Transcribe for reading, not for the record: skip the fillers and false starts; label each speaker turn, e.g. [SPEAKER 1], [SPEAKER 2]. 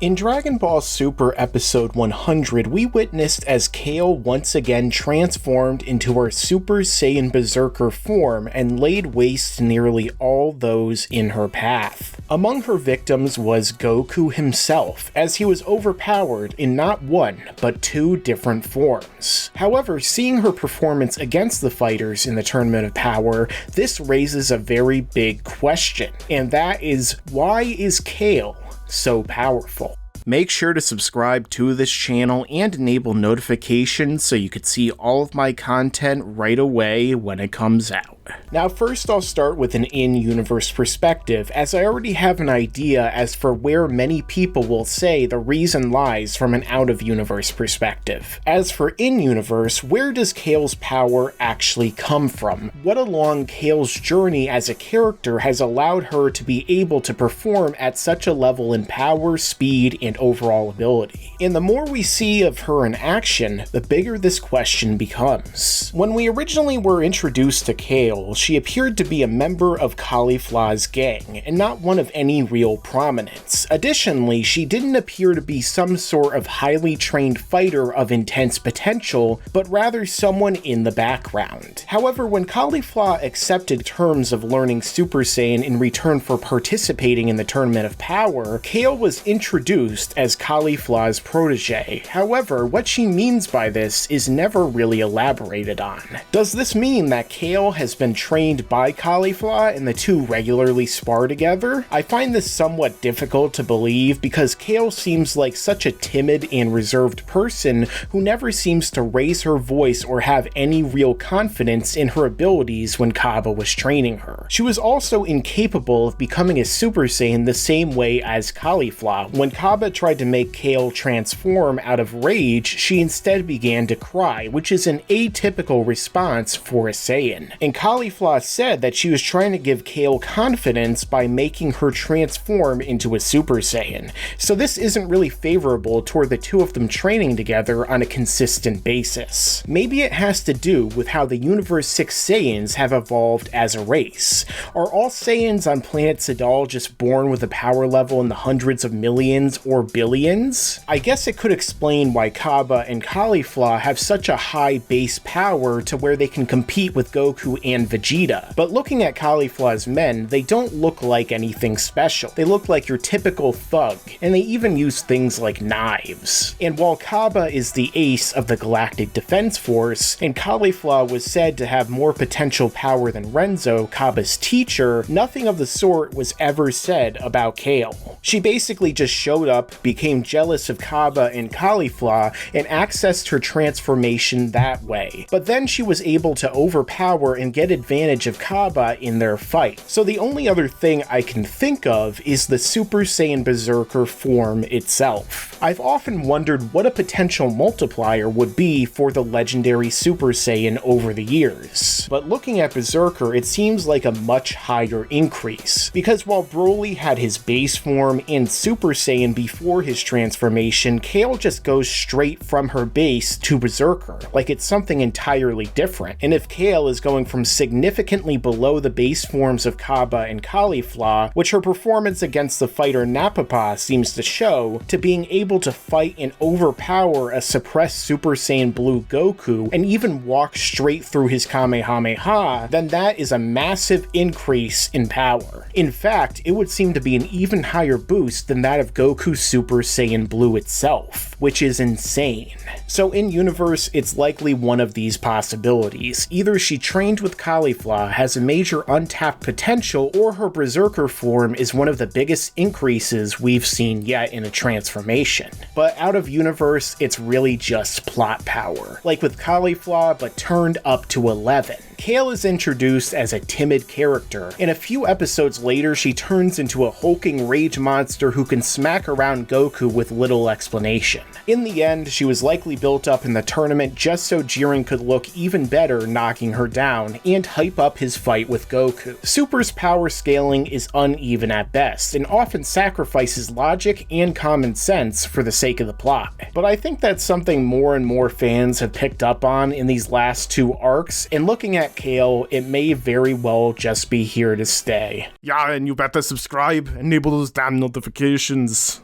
[SPEAKER 1] In Dragon Ball Super Episode 100, we witnessed as Kale once again transformed into her Super Saiyan Berserker form and laid waste to nearly all those in her path. Among her victims was Goku himself, as he was overpowered in not one, but two different forms. However, seeing her performance against the fighters in the Tournament of Power, this raises a very big question, and that is, why is Kale so powerful? Make sure to subscribe to this channel and enable notifications so you could see all of my content right away when it comes out. Now first I'll start with an in-universe perspective, as I already have an idea as for where many people will say the reason lies from an out-of-universe perspective. As for in-universe, where does Kale's power actually come from? What along Kale's journey as a character has allowed her to be able to perform at such a level in power, speed, and overall ability? And the more we see of her in action, the bigger this question becomes. When we originally were introduced to Kale, she appeared to be a member of Caulifla's gang, and not one of any real prominence. Additionally, she didn't appear to be some sort of highly trained fighter of intense potential, but rather someone in the background. However, when Caulifla accepted terms of learning Super Saiyan in return for participating in the Tournament of Power, Kale was introduced as Caulifla's protege. However, what she means by this is never really elaborated on. Does this mean that Kale has been trained by Caulifla and the two regularly spar together? I find this somewhat difficult to believe because Kale seems like such a timid and reserved person who never seems to raise her voice or have any real confidence in her abilities when Kaba was training her. She was also incapable of becoming a Super Saiyan the same way as Caulifla. When Kaba tried to make Kale transform out of rage, she instead began to cry, which is an atypical response for a Saiyan. And Caulifla said that she was trying to give Kale confidence by making her transform into a Super Saiyan, so this isn't really favorable toward the two of them training together on a consistent basis. Maybe it has to do with how the Universe 6 Saiyans have evolved as a race. Are all Saiyans on planet Sidal just born with a power level in the hundreds of millions or billions? I guess it could explain why Kaba and Caulifla have such a high base power to where they can compete with Goku and Vegeta. But looking at Caulifla's men, they don't look like anything special. They look like your typical thug, and they even use things like knives. And while Kaba is the ace of the Galactic Defense Force, and Caulifla was said to have more potential power than Renzo, Kaba's teacher, nothing of the sort was ever said about Kale. She basically just showed up, became jealous of Kaba and Caulifla, and accessed her transformation that way. But then she was able to overpower and get advantage of Kaba in their fight. So the only other thing I can think of is the Super Saiyan Berserker form itself. I've often wondered what a potential multiplier would be for the legendary Super Saiyan over the years. But looking at Berserker, it seems like a much higher increase, because while Broly had his base form and Super Saiyan before his transformation, Kale just goes straight from her base to Berserker, like it's something entirely different. And if Kale is going from significantly below the base forms of Kaba and Caulifla, which her performance against the fighter Napapa seems to show, to being able to fight and overpower a suppressed Super Saiyan Blue Goku and even walk straight through his Kamehameha, then that is a massive increase in power. In fact, it would seem to be an even higher boost than that of Goku's Super Saiyan Blue itself, which is insane. So in universe, it's likely one of these possibilities. Either she trained with Caulifla, has a major untapped potential, or her Berserker form is one of the biggest increases we've seen yet in a transformation. But out of universe, it's really just plot power, like with Caulifla, but turned up to 11. Kale is introduced as a timid character, and a few episodes later she turns into a hulking rage monster who can smack around Goku with little explanation. In the end, she was likely built up in the tournament just so Jiren could look even better knocking her down and hype up his fight with Goku. Super's power scaling is uneven at best, and often sacrifices logic and common sense for the sake of the plot. But I think that's something more and more fans have picked up on in these last two arcs, and looking at Kale, it may very well just be here to stay.
[SPEAKER 2] Yeah, and you better subscribe, enable those damn notifications.